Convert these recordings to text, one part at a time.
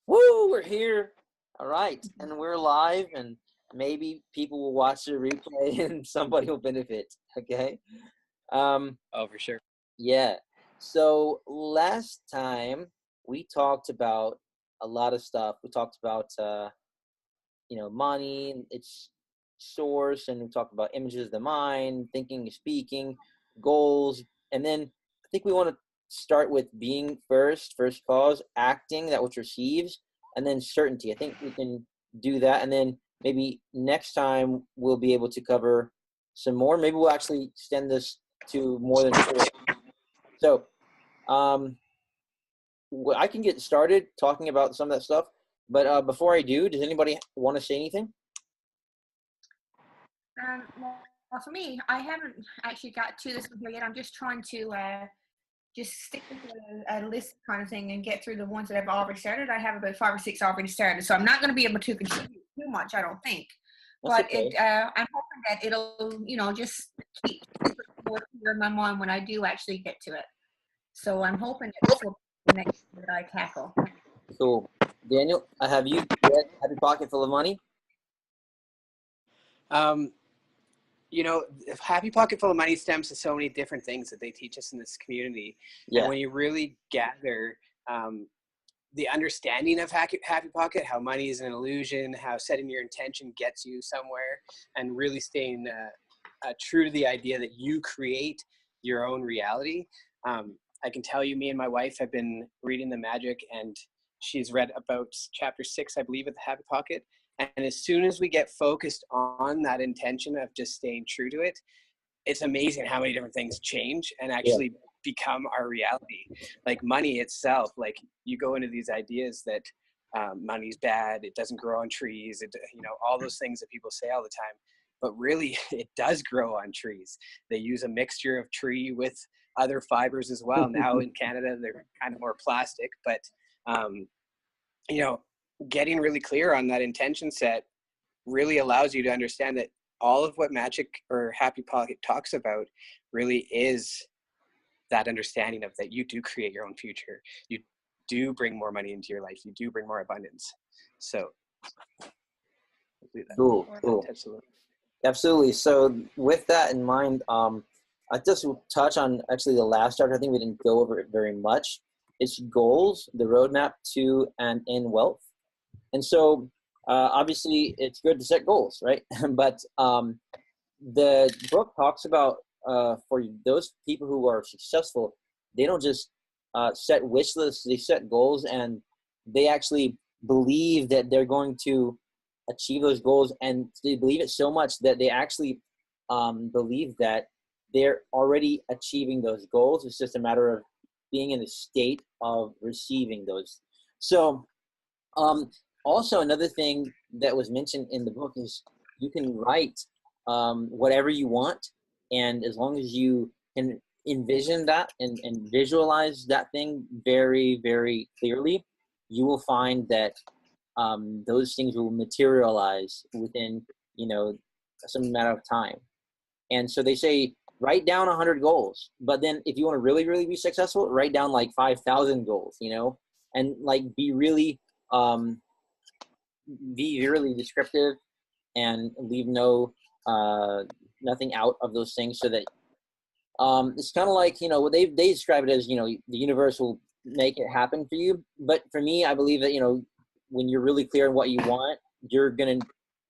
Woo, we're here. All right. And we're live, and maybe people will watch the replay and somebody will benefit. Okay. Um, Oh, for sure. yeah. So last time we talked about a lot of stuff. We talked about, money and its source, and we talked about images of the mind, thinking and speaking, goals. And then I think we want to start with being first cause, acting, that which receives, and then certainty. I think we can do that. And then maybe next time we'll be able to cover some more. Maybe we'll actually extend this to more than four. So I can get started talking about some of that stuff. But before I do, does anybody want to say anything? Well, for me, I haven't actually got to this one here yet. I'm just trying to just stick with a list kind of thing and get through the ones that I've already started. I have about 5 or 6 already started, so I'm not going to be able to contribute too much, I don't think. That's But okay. I'm hoping that it'll, just keep more clear in my mind when I do actually get to it. So I'm hoping that this will be the next thing that I tackle. Cool. Daniel, have you read Happy Pocket Full of Money? Happy Pocket Full of Money stems to so many different things that they teach us in this community. Yeah. And when you really gather the understanding of Happy Pocket, how money is an illusion, how setting your intention gets you somewhere, and really staying true to the idea that you create your own reality. I can tell you, me and my wife have been reading The Magic, and she's read about chapter 6, I believe, of the Happy Pocket. And as soon as we get focused on that intention of just staying true to it, it's amazing how many different things change and actually become our reality. Like money itself, like you go into these ideas that money's bad, it doesn't grow on trees, all those things that people say all the time. But really, it does grow on trees. They use a mixture of tree with other fibers as well. Now in Canada, they're kind of more plastic, but getting really clear on that intention set really allows you to understand that all of what Magic or Happy Pocket talks about really is that understanding of that you do create your own future. You do bring more money into your life. You do bring more abundance. So Cool. Absolutely. So with that in mind, I just will touch on actually the last chapter. I think we didn't go over it very much. It's goals, the roadmap to and in wealth. And so obviously it's good to set goals, right? But the book talks about for those people who are successful, they don't just set wish lists, they set goals, and they actually believe that they're going to achieve those goals, and they believe it so much that they actually believe that they're already achieving those goals. It's just a matter of being in the state of receiving those. So also another thing that was mentioned in the book is you can write whatever you want, and as long as you can envision that and visualize that thing very, very clearly, you will find that those things will materialize within some amount of time. And so they say write down 100 goals, but then if you want to really, really be successful, write down like 5,000 goals, and like be really descriptive and leave nothing out of those things, so that it's kind of like they describe it as the universe will make it happen for you. But for me, I believe that when you're really clear on what you want, you're gonna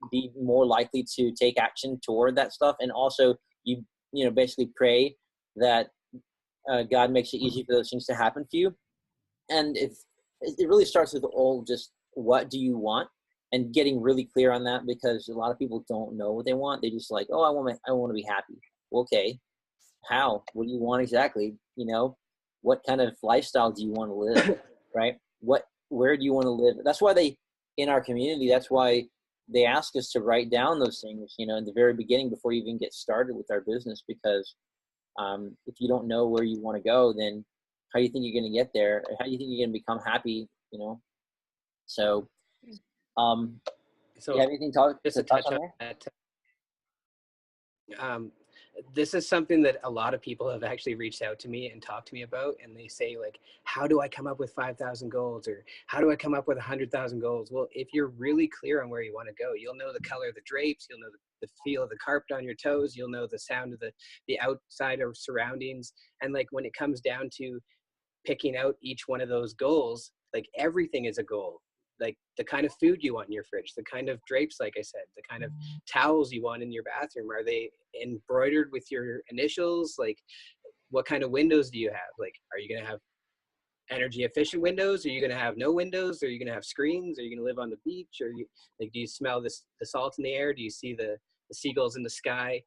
be more likely to take action toward that stuff. And also you basically pray that God makes it easy for those things to happen for you. And if it really starts with all just what do you want, and getting really clear on that, because a lot of people don't know what they want. They just like, oh, I want to be happy. Well, okay, how? What do you want exactly? What kind of lifestyle do you want to live? Right? Where do you want to live? That's why in our community, that's why they ask us to write down those things, in the very beginning before you even get started with our business, because if you don't know where you want to go, then how do you think you're going to get there? How do you think you're going to become happy? So, so you have anything to touch on there? that? this is something that a lot of people have actually reached out to me and talked to me about, and they say like, how do I come up with 5,000 goals, or how do I come up with 100,000 goals? Well, if you're really clear on where you want to go, you'll know the color of the drapes, you'll know the feel of the carpet on your toes, you'll know the sound of the outside or surroundings. And like when it comes down to picking out each one of those goals, like everything is a goal. Like the kind of food you want in your fridge, the kind of drapes, like I said, the kind of towels you want in your bathroom, are they embroidered with your initials? Like what kind of windows do you have? Like, are you going to have energy efficient windows? Are you going to have no windows? Are you going to have screens? Are you going to live on the beach? Or you, like, do you smell the salt in the air? Do you see the seagulls in the sky?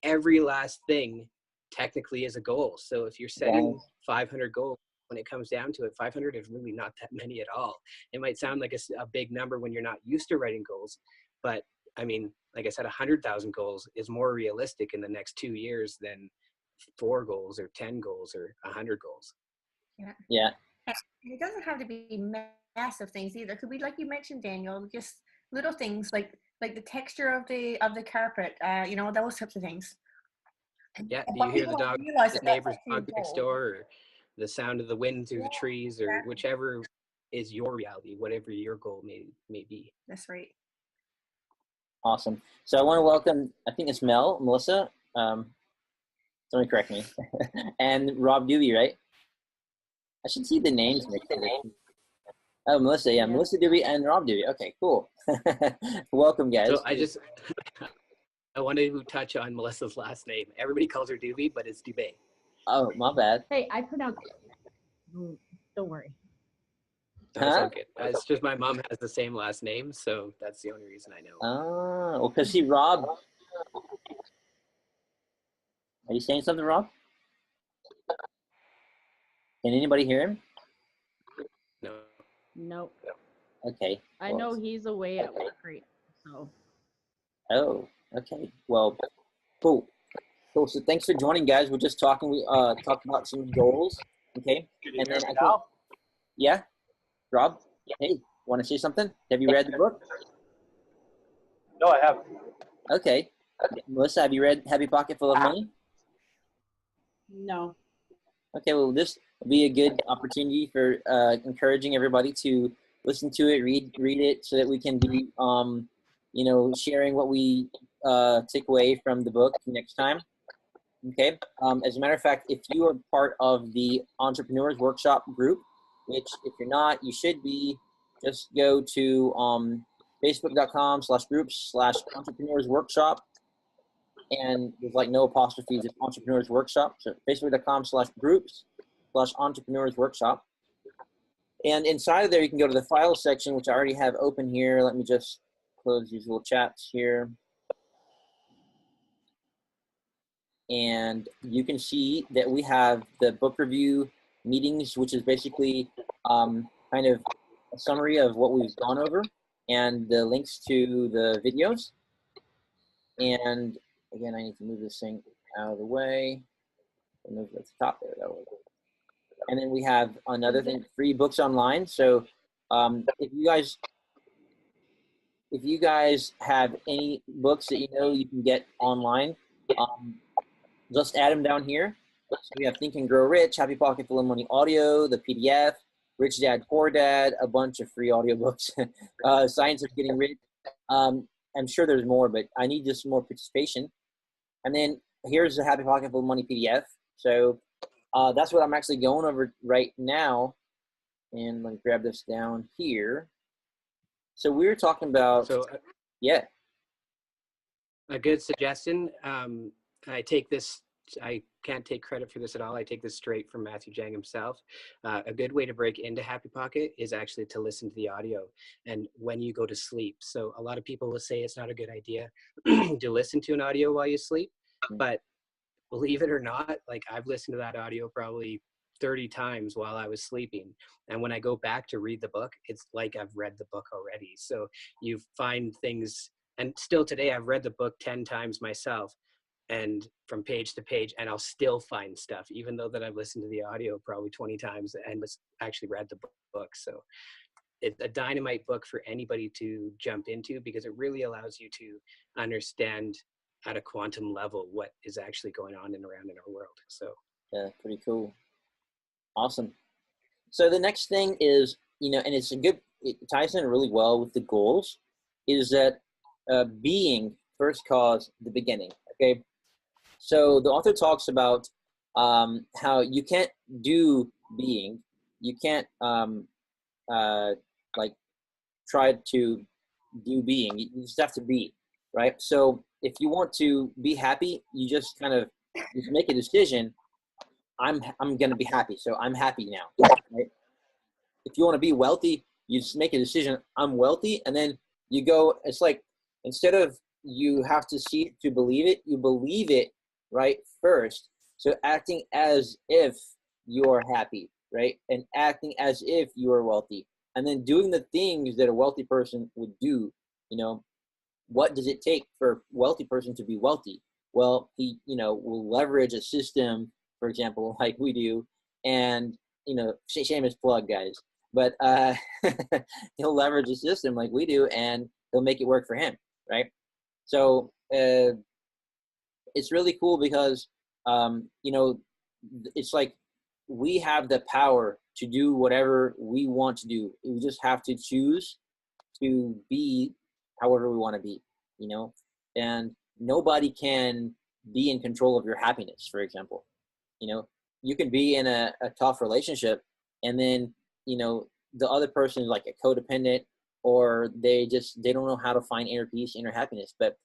Every last thing technically is a goal. So if you're setting 500 goals, when it comes down to it, 500 is really not that many at all. It might sound like a big number when you're not used to writing goals, but I mean, like I said, 100,000 goals is more realistic in the next 2 years than 4 goals or 10 goals or 100 goals. Yeah. It doesn't have to be massive things either. It could be, like you mentioned, Daniel, just little things like the texture of the carpet, you know, those types of things. Yeah, do you hear the dog, the neighbor's dog next door, or the sound of the wind through the trees, or whichever is your reality, whatever your goal may be. That's right. Awesome. So I want to welcome, I think it's Melissa, somebody correct me, and Rob Doobie, right? I should see the names. Oh, Melissa, yeah, Melissa Doobie and Rob Doobie. Okay, cool. Welcome, guys. So I wanted to touch on Melissa's last name. Everybody calls her Doobie, but it's Dubé. Oh, my bad. Hey, I pronounced it. Don't worry. That's okay. It's just my mom has the same last name, so that's the only reason I know. Oh, well, because see, Rob. Are you saying something, Rob? Can anybody hear him? No. Nope. Okay. I know he's away at work right now, so. Oh, okay. Well, cool. Cool. So thanks for joining, guys. We're just talking. We talked about some goals. Okay. And then I think, yeah, Rob. Hey, want to say something? Have you read the book? No, I haven't. Okay. Melissa, have you read Happy Pocket Full of Money? No. Okay. Well, this will be a good opportunity for encouraging everybody to listen to it, read it, so that we can be, you know, sharing what we take away from the book next time. Okay. As a matter of fact, if you are part of the Entrepreneurs Workshop group, which if you're not, you should be, just go to facebook.com/groups/Entrepreneurs Workshop. And there's like no apostrophes, it's Entrepreneurs Workshop. So facebook.com/groups/Entrepreneurs Workshop. And inside of there, you can go to the file section, which I already have open here. Let me just close these little chats here. And you can see that we have the book review meetings, which is basically kind of a summary of what we've gone over and the links to the videos. And again, I need to move this thing out of the way. And move it at the top there. That way. And then we have another thing, free books online. So if you guys have any books that you know you can get online, just add them down here. So we have Think and Grow Rich, Happy Pocket Full of Money audio, the PDF, Rich Dad, Poor Dad, a bunch of free audiobooks, Science of Getting Rich. I'm sure there's more, but I need just more participation. And then here's the Happy Pocket Full of Money PDF. So that's what I'm actually going over right now. And let me grab this down here. So we were talking about, yeah. A good suggestion. I can't take credit for this at all. I take this straight from Matthew Jang himself. A good way to break into Happy Pocket is actually to listen to the audio and when you go to sleep. So a lot of people will say it's not a good idea to listen to an audio while you sleep, but believe it or not, like I've listened to that audio probably 30 times while I was sleeping. And when I go back to read the book, it's like I've read the book already. So you find things, and still today I've read the book 10 times myself, and from page to page, and I'll still find stuff, even though that I've listened to the audio probably 20 times and actually read the book. So it's a dynamite book for anybody to jump into because it really allows you to understand at a quantum level what is actually going on and around in our world. So yeah, pretty cool. Awesome. So the next thing is, and it ties in really well with the goals, is that being first cause the beginning. Okay. So the author talks about how you can't do being, you can't like try to do being. You just have to be, right? So if you want to be happy, you just kind of just make a decision. I'm gonna be happy, so I'm happy now. Right? If you want to be wealthy, you just make a decision. I'm wealthy, and then you go. It's like instead of you have to see it to believe it, you believe it right first. So acting as if you are happy, right, and acting as if you are wealthy, and then doing the things that a wealthy person would do. What does it take for a wealthy person to be wealthy? Well, he, will leverage a system, for example, like we do, and, shameless plug, guys, but he'll leverage a system like we do, and he'll make it work for him, right? So it's really cool because, it's like we have the power to do whatever we want to do. We just have to choose to be however we want to be, and nobody can be in control of your happiness, for example. You can be in a tough relationship, and then, the other person is like a codependent, or they don't know how to find inner peace, inner happiness. But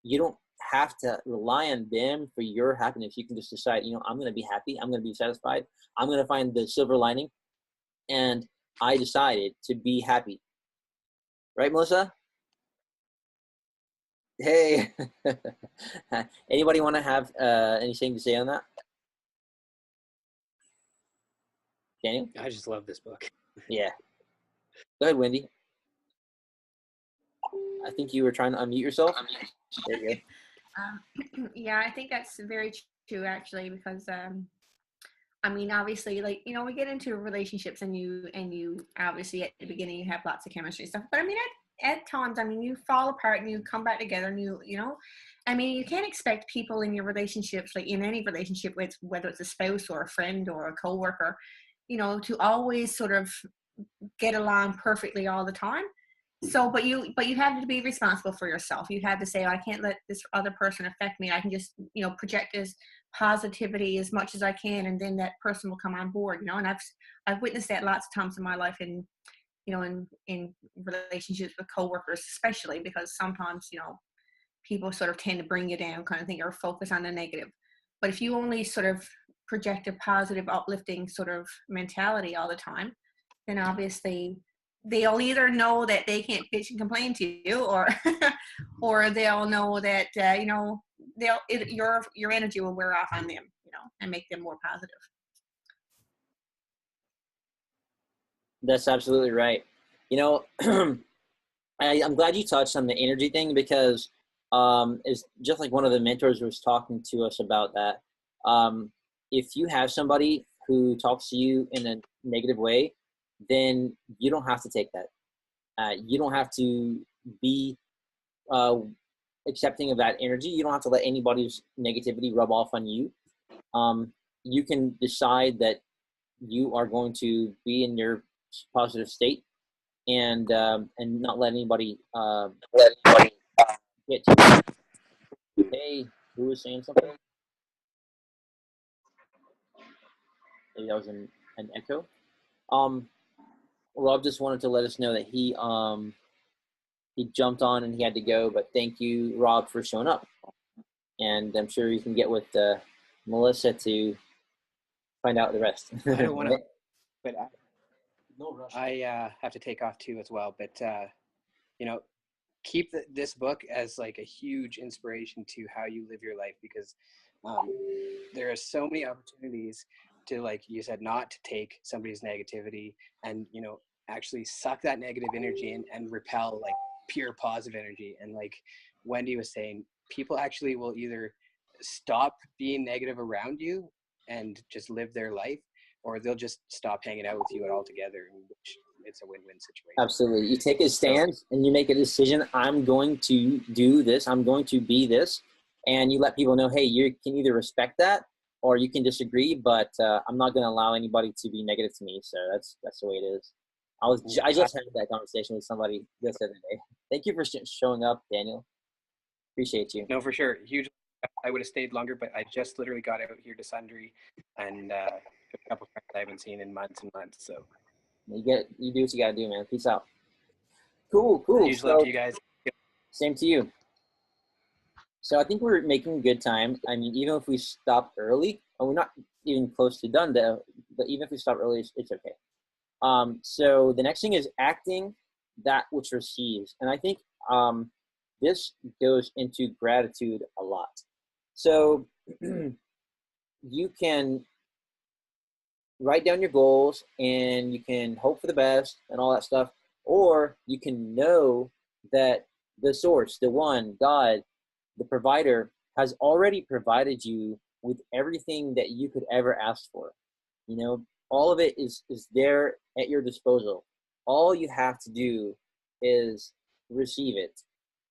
you don't have to rely on them for your happiness. You can just decide, I'm going to be happy. I'm going to be satisfied. I'm going to find the silver lining. And I decided to be happy. Right, Melissa? Hey. Anybody want to have anything to say on that? Daniel? I just love this book. Yeah. Go ahead, Wendy. I think you were trying to unmute yourself. There you go. Yeah, I think that's very true, actually, because obviously, like, we get into relationships, and you obviously at the beginning you have lots of chemistry stuff, but at times, you fall apart and you come back together, and you can't expect people in your relationships, like in any relationship, with whether it's a spouse or a friend or a coworker, to always sort of get along perfectly all the time. So, but you have to be responsible for yourself. You have to say, I can't let this other person affect me. I can just, project as positivity as much as I can, and then that person will come on board, and I've witnessed that lots of times in my life, in relationships with coworkers, especially because sometimes, people sort of tend to bring you down, kind of thing, or focus on the negative. But if you only sort of project a positive, uplifting sort of mentality all the time, then obviously they'll either know that they can't bitch and complain to you, or or they'll know that your energy will wear off on them, and make them more positive. That's absolutely right. I'm glad you touched on the energy thing, because it's just like one of the mentors was talking to us about that. If you have somebody who talks to you in a negative way, then you don't have to take that. You don't have to be accepting of that energy. You don't have to let anybody's negativity rub off on you. You can decide that you are going to be in your positive state, and not let anybody get to you. Hey, who was saying something? Maybe that was an echo. Rob just wanted to let us know that he jumped on and he had to go, but thank you, Rob, for showing up. And I'm sure you can get with Melissa to find out the rest. I don't want to, but No rush. I have to take off too as well. But keep this book as like a huge inspiration to how you live your life, because there are so many opportunities to, like you said, not to take somebody's negativity and actually suck that negative energy and repel like pure positive energy. And like Wendy was saying, people actually will either stop being negative around you and just live their life, or they'll just stop hanging out with you altogether, which it's a win-win situation. Absolutely. You take a stance and you make a decision. I'm going to do this. I'm going to be this. and you let people know, hey, you can either respect that or you can disagree, but I'm not going to allow anybody to be negative to me. So that's the way it is. I just had that conversation with somebody this other day. Thank you for showing up, Daniel. Appreciate you. No, for sure. Huge. I would have stayed longer, but I just literally got out here to Sundry, and a couple friends I haven't seen in months and months. So You do what you got to do, man. Peace out. Cool. huge love to you guys. Same to you. So I think we're making good time. I mean, even if we stop early, and we're not even close to done though, but even if we stop early, it's okay. So the next thing is acting that which receives. And I think this goes into gratitude a lot. So you can write down your goals and you can hope for the best and all that stuff, or you can know that the source, the one, God, the provider, has already provided you with everything that you could ever ask for. You know, all of it is there at your disposal. All you have to do is receive it.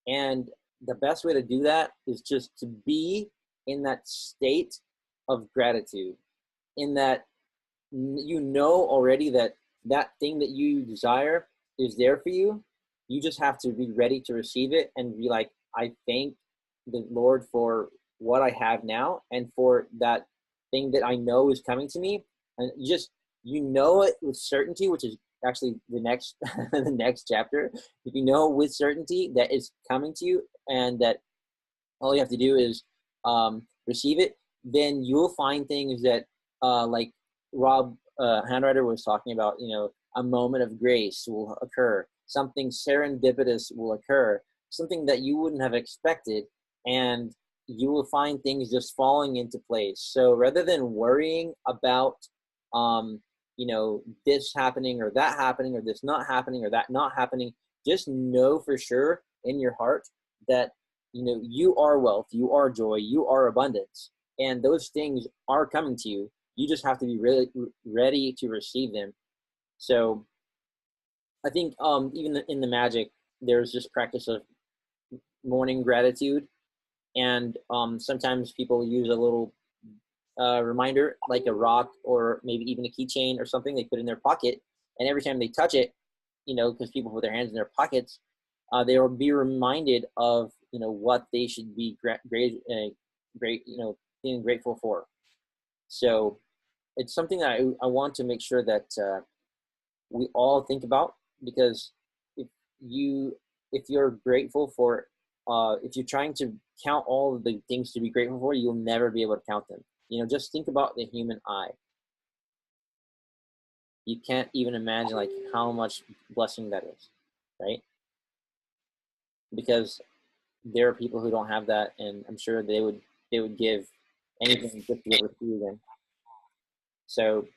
And the best way to do that is just to be in that state of gratitude, in that you know already that that thing that you desire is there for you. You just have to be ready to receive it and be like, I thank the Lord for what I have now and for that thing that I know is coming to me. And you know it with certainty, which is actually the next the next chapter. If you know with certainty that it's coming to you and that all you have to do is receive it, then you'll find things that like Rob Handwriter was talking about, you know, a moment of grace will occur, something serendipitous will occur, something that you wouldn't have expected, and you will find things just falling into place. So rather than worrying about you know, this happening or that happening or this not happening or that not happening, just know for sure in your heart that, you know, you are wealth, you are joy, you are abundance, and those things are coming to you. You just have to be really ready to receive them. So I think even in the magic, there's this practice of morning gratitude, and sometimes people use a little reminder, like a rock or maybe even a keychain or something they put in their pocket, and every time they touch it, you know, because people put their hands in their pockets, they will be reminded of, you know, what they should be great, you know, being grateful for. So it's something that I want to make sure that we all think about, because if you're grateful for, if you're trying to count all of the things to be grateful for, you'll never be able to count them. You know, just think about the human eye. You can't even imagine like how much blessing that is, right? Because there are people who don't have that, and I'm sure they would give anything just to get rid of you again. So,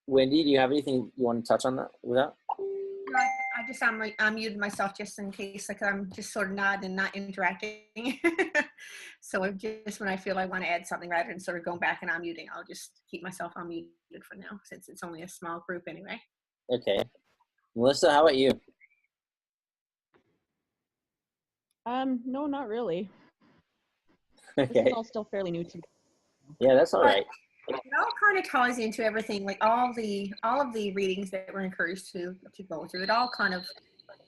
Wendy, do you have anything you want to touch on that with that? I just I muted myself just in case, like I'm just sort of nodding and not interacting. So just when I feel I want to add something rather than sort of going back and unmuting, I'll just keep myself unmuted for now since it's only a small group anyway. Okay, Melissa, how about you? No, not really. Okay. This is all still fairly new to me. Yeah, that's all right. It all kind of ties into everything, like all of the readings that we're encouraged to go through. It all kind of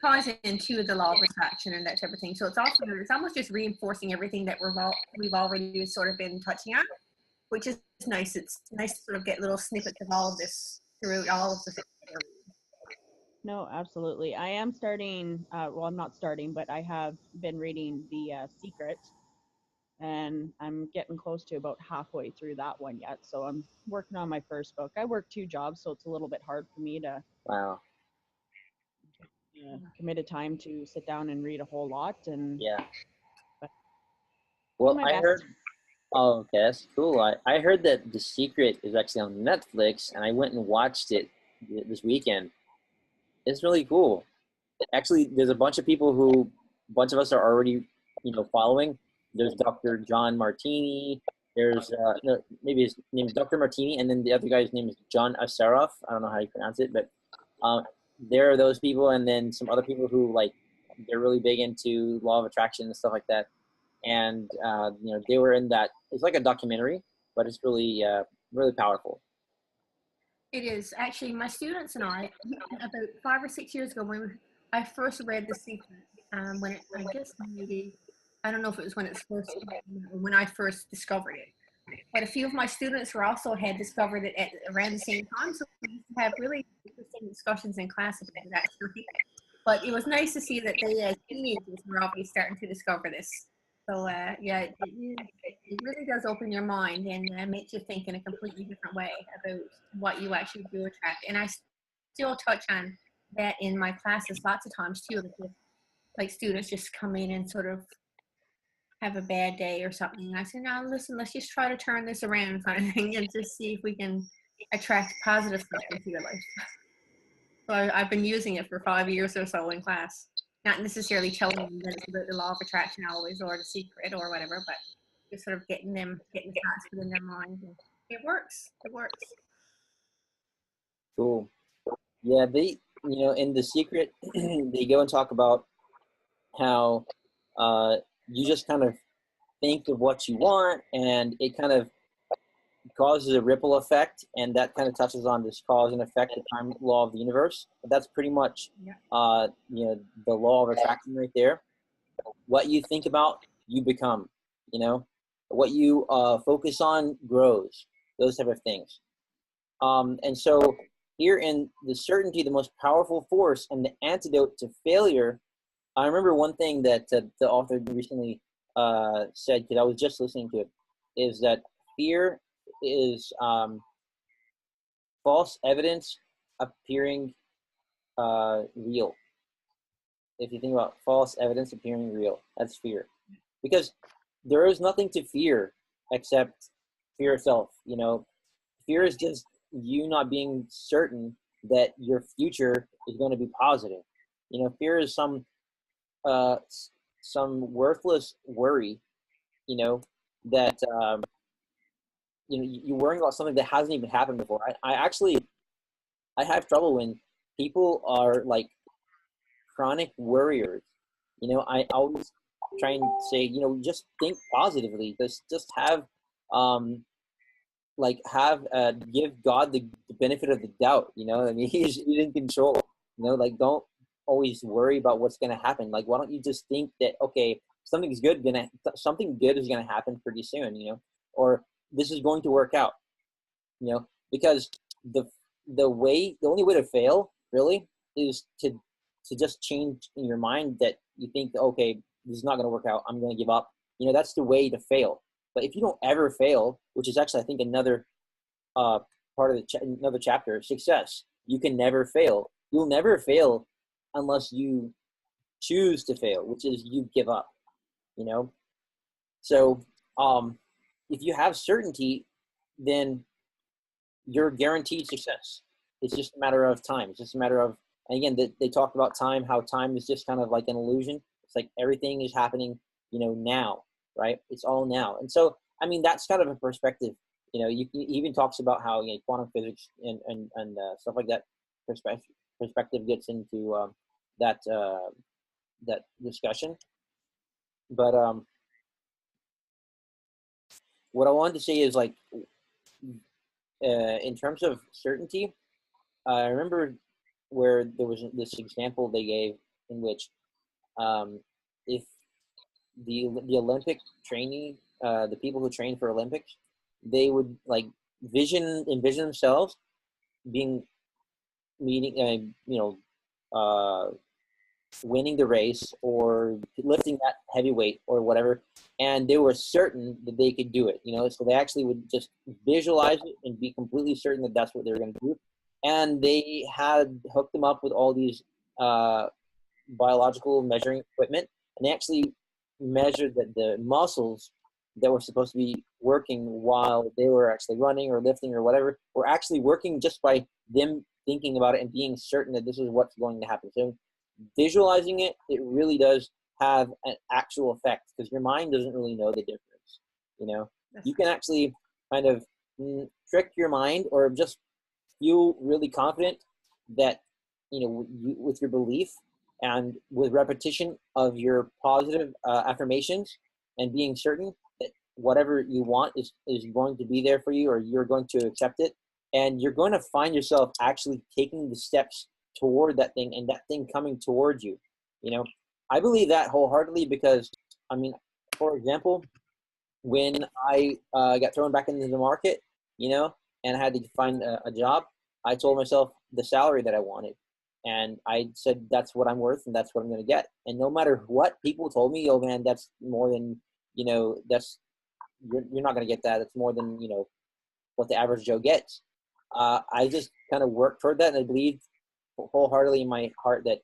ties into the law of attraction and that type of thing. So it's almost just reinforcing everything that we've already sort of been touching on, which is nice. It's nice to sort of get little snippets of all of this through all of the things that we're reading. No, absolutely. I am starting, well, I'm not starting, but I have been reading The Secret, and I'm getting close to about halfway through that one yet. So I'm working on my first book. I work 2 jobs, so it's a little bit hard for me to Wow. commit a time to sit down and read a whole lot. And Yeah. but Well, my I best. heard. Oh, okay, that's cool. I heard that The Secret is actually on Netflix, and I went and watched it this weekend. It's really cool. Actually, there's a bunch of of us are already, you know, following. There's Dr. John Martini. There's no, maybe his name is Dr. Martini, and then the other guy's name is John Asaroff. I don't know how you pronounce it, but there are those people, and then some other people who, like, they're really big into law of attraction and stuff like that. and you know, they were in that. It's like a documentary, but it's really really powerful. It is actually my students and I about 5 or 6 years ago when I first read The Secret. When it, I guess maybe I don't know if it was when it's first or when I first discovered it. But a few of my students were also had discovered it at around the same time, so we used to have really interesting discussions in class about it actually. But it was nice to see that they as teenagers were already starting to discover this. So yeah, it really does open your mind and makes you think in a completely different way about what you actually do attract. And I still touch on that in my classes lots of times too. Like students just come in and sort of have a bad day or something. And I say, now listen, let's just try to turn this around kind of thing and just see if we can attract positive stuff into your life. So I've been using it for 5 years or so in class. Not necessarily telling them that it's about the law of attraction always or the secret or whatever, but just sort of getting thoughts within their mind. And it works. It works. Cool. Yeah, they, you know, in The Secret, they go and talk about how you just kind of think of what you want, and it kind of causes a ripple effect, and that kind of touches on this cause and effect, the time law of the universe. But that's pretty much, you know, the law of attraction right there. What you think about, you become. You know, what you focus on grows. Those type of things. And so here in The Certainty, the most powerful force and the antidote to failure, I remember one thing that the author recently said, because I was just listening to it, is that fear is false evidence appearing real. If you think about false evidence appearing real, that's fear. Because there is nothing to fear except fear itself. You know, fear is just you not being certain that your future is going to be positive. You know, fear is some worthless worry. You know, that you know, you're worrying about something that hasn't even happened before. I have trouble when people are like chronic worriers. You know, I always try and say, you know, just think positively. Just have give God the benefit of the doubt. You know, I mean, he's in control. You know, like, don't always worry about what's going to happen. Like, why don't you just think that, okay, something good is gonna happen pretty soon. You know, or this is going to work out. You know, because the only way to fail really is to just change in your mind that you think, okay, this is not going to work out, I'm going to give up. You know, that's the way to fail. But if you don't ever fail, which is actually I think another part of another chapter, success, you can never fail. You'll never fail unless you choose to fail, which is you give up. You know, so if you have certainty, then you're guaranteed success. It's just a matter of time. It's just a matter of, and again, they talked about time, how time is just kind of like an illusion. It's like everything is happening, you know, now, right? It's all now. And so, I mean, that's kind of a perspective. You know, he even talks about how, you know, quantum physics and stuff like that perspective gets into that discussion. But what I wanted to say is, like, in terms of certainty, I remember where there was this example they gave in which if the Olympic trainee, the people who train for Olympics, they would like envision themselves being winning the race or lifting that heavy weight or whatever, and they were certain that they could do it. You know, so they actually would just visualize it and be completely certain that that's what they were going to do. And they had hooked them up with all these biological measuring equipment, and they actually measured that the muscles that were supposed to be working while they were actually running or lifting or whatever were actually working just by them thinking about it and being certain that this is what's going to happen. So visualizing it, it really does have an actual effect because your mind doesn't really know the difference. You know, you can actually kind of trick your mind or just feel really confident that, you know, with your belief and with repetition of your positive affirmations, and being certain that whatever you want is going to be there for you, or you're going to accept it. And you're going to find yourself actually taking the steps toward that thing, and that thing coming towards you. You know, I believe that wholeheartedly because, I mean, for example, when I got thrown back into the market, you know, and I had to find a job, I told myself the salary that I wanted. And I said, that's what I'm worth and that's what I'm going to get. And no matter what people told me, oh man, that's more than, you know, you're not going to get that. It's more than, you know, what the average Joe gets. I just kind of worked toward that, and I believed wholeheartedly in my heart that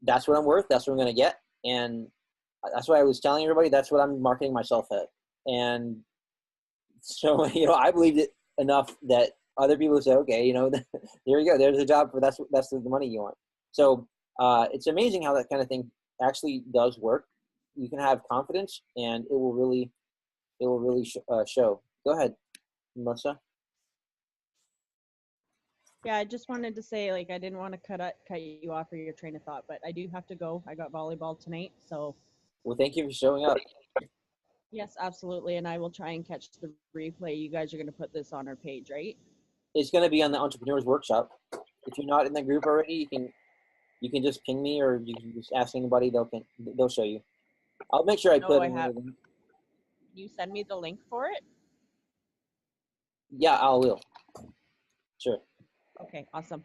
that's what I'm worth. That's what I'm going to get. And that's why I was telling everybody that's what I'm marketing myself at. And so, you know, I believed it enough that other people say, okay, you know, there you go. There's a job for that's the money you want. So it's amazing how that kind of thing actually does work. You can have confidence, and it will really show. Go ahead, Melissa. Yeah, I just wanted to say, like, I didn't want to cut you off or your train of thought, but I do have to go. I got volleyball tonight, so. Well, thank you for showing up. Yes, absolutely, and I will try and catch the replay. You guys are going to put this on our page, right? It's going to be on the Entrepreneurs Workshop. If you're not in the group already, you can just ping me, or you can just ask anybody. They'll show you. I'll make sure I put it in. You send me the link for it? Yeah, I will. Sure. Okay, awesome.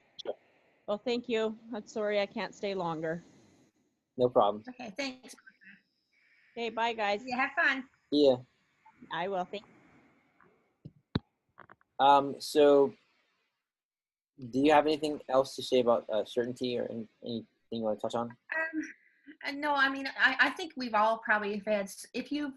Well, thank you. I'm sorry I can't stay longer. No problem. Okay, thanks. Okay, bye, guys. Yeah, have fun. Yeah. I will. Thank. So, do you have anything else to say about certainty, or anything you want to touch on? No, I mean, I think we've all probably had, if you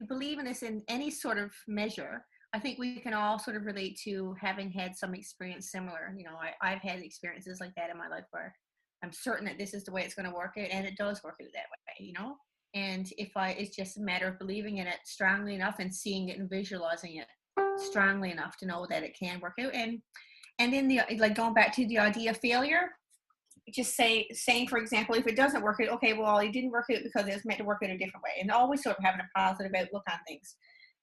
believe in this in any sort of measure, I think we can all sort of relate to having had some experience similar. You know, I've had experiences like that in my life where I'm certain that this is the way it's going to work out, and it does work out that way, you know? And it's just a matter of believing in it strongly enough and seeing it and visualizing it strongly enough to know that it can work out. And then like going back to the idea of failure, just saying, for example, if it doesn't work out, okay, well, it didn't work out because it was meant to work out a different way, and always sort of having a positive outlook on things.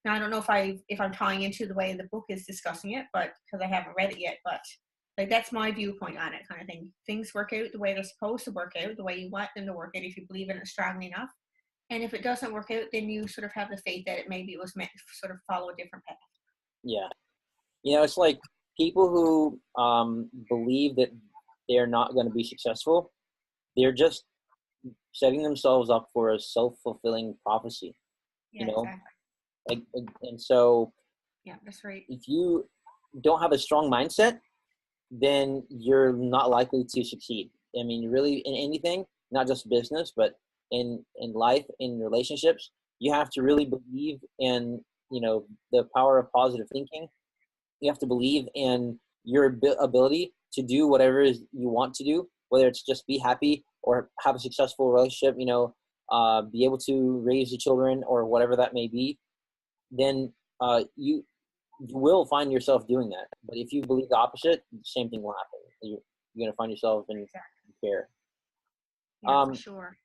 Now, I don't know if I'm tying into the way the book is discussing it, but because I haven't read it yet, but like that's my viewpoint on it, kind of thing. Things work out the way they're supposed to work out, the way you want them to work out if you believe in it strongly enough. And if it doesn't work out, then you sort of have the faith that maybe it was meant to sort of follow a different path. Yeah. You know, it's like people who believe that they're not going to be successful, they're just setting themselves up for a self-fulfilling prophecy. Yeah, you know, exactly. and so Yeah, that's right. if you don't have a strong mindset, then you're not likely to succeed. I mean, really, in anything, not just business, but in life, in relationships, you have to really believe in, you know, the power of positive thinking. You have to believe in your ability to do whatever it is you want to do, whether it's just be happy or have a successful relationship, you know, be able to raise the children or whatever that may be. Then you will find yourself doing that. But if you believe the opposite, the same thing will happen. You're going to find yourself in despair. Yeah, for sure.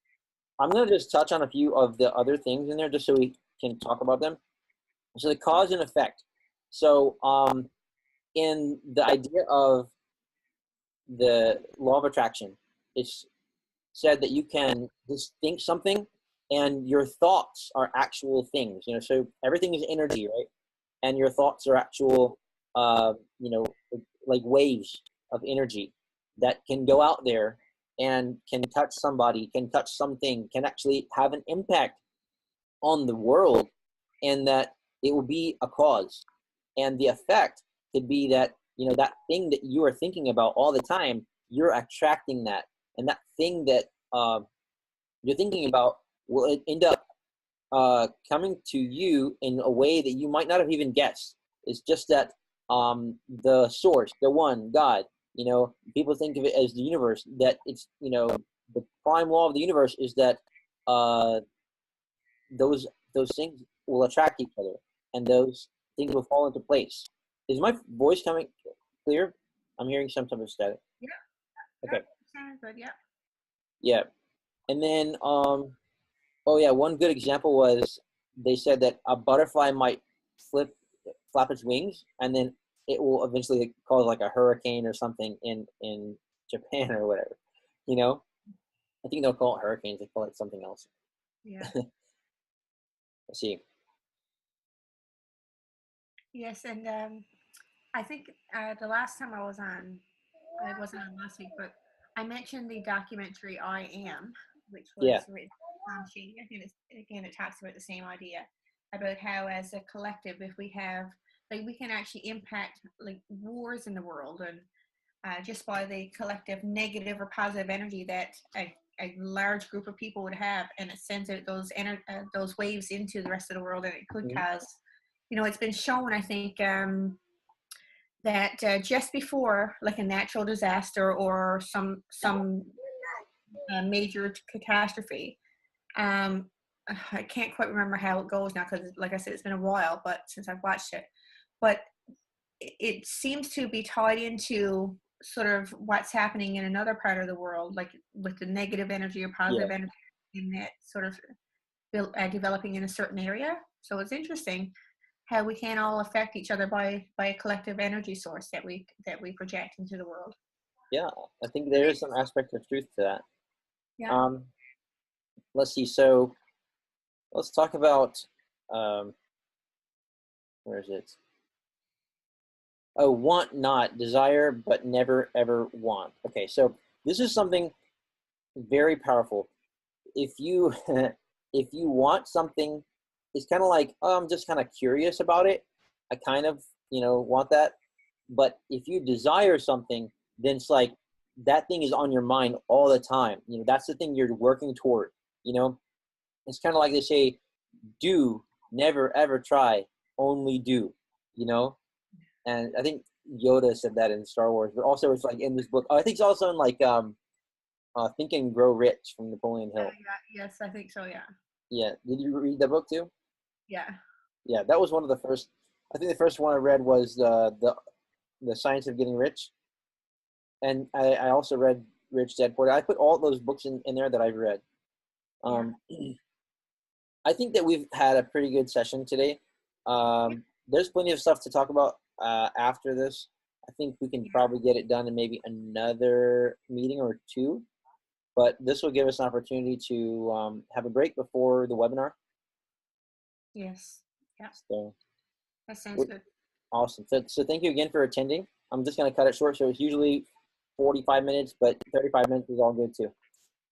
I'm going to just touch on a few of the other things in there just so we can talk about them. So the cause and effect. So in the idea of the law of attraction, it's said that you can just think something and your thoughts are actual things. You know, so everything is energy, right? And your thoughts are actual, you know, like waves of energy that can go out there and can touch somebody, can touch something, can actually have an impact on the world, and that it will be a cause. And the effect could be that, you know, that thing that you are thinking about all the time, you're attracting that. And that thing that you're thinking about will end up coming to you in a way that you might not have even guessed. It's just that the source, the one, God, you know, people think of it as the universe, that it's, you know, the prime law of the universe is that those things will attract each other, and those things will fall into place. Is my voice coming clear? I'm hearing some type of static. Yeah. Okay. Sounds good. Yeah. Yeah. And then Oh yeah, one good example was they said that a butterfly might flap its wings, and then it will eventually cause like a hurricane or something in Japan or whatever. You know, I think they'll call it hurricanes. They call it something else. Yeah. Let's see. Yes, and I think the last time I wasn't on last week, but I mentioned the documentary I Am, which was Yeah, written by Tom Sheen. Again, it talks about the same idea about how, as a collective, if we have, like, we can actually impact like wars in the world, and just by the collective negative or positive energy that a large group of people would have, and it sends out those waves into the rest of the world, and it could mhm, cause, it's been shown, I think, that just before like a natural disaster or some major catastrophe, um, I can't quite remember how it goes now because, like I said, it's been a while, but since I've watched it, but it seems to be tied into sort of what's happening in another part of the world, like with the negative energy or yeah, positive energy in that sort of developing in a certain area. So it's interesting how we can all affect each other by a collective energy source that we project into the world. yeah. I think there is some aspect of truth to that. Yeah. Um, let's see. So let's talk about um, where is it? Oh, want not, desire, but never ever want. Okay, so this is something very powerful. If you if you want something, it's kind of like, oh, I'm just kind of curious about it. I kind of, want that. But if you desire something, then it's like that thing is on your mind all the time. That's the thing you're working toward. You know, it's kind of like they say, do, never ever try, only do. You know, and I think Yoda said that in Star Wars, but also it's like in this book. Oh, I think it's also in like Think and Grow Rich from Napoleon Hill. Yeah, yes, I think so. Yeah. Yeah, did you read that book too? Yeah. Yeah, that was one of the first. I think the first one I read was the Science of Getting Rich, and I also read Rich Dad Poor Dad. I put all those books in there that I've read. Um, I think that we've had a pretty good session today. There's plenty of stuff to talk about after this. I think we can probably get it done in maybe another meeting or two, but this will give us an opportunity to have a break before the webinar. Yes. Yeah. So That sounds good. awesome. So thank you again for attending. I'm just going to cut it short. So it's usually 45 minutes, but 35 minutes is all good too.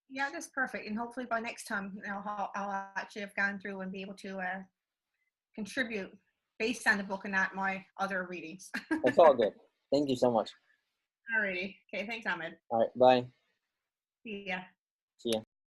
Yeah, that's perfect. And hopefully by next time, I'll actually have gone through and be able to contribute based on the book and not my other readings. That's all good. Thank you so much. Alrighty. Okay. Thanks, Ahmed. All right. Bye. See ya. See ya.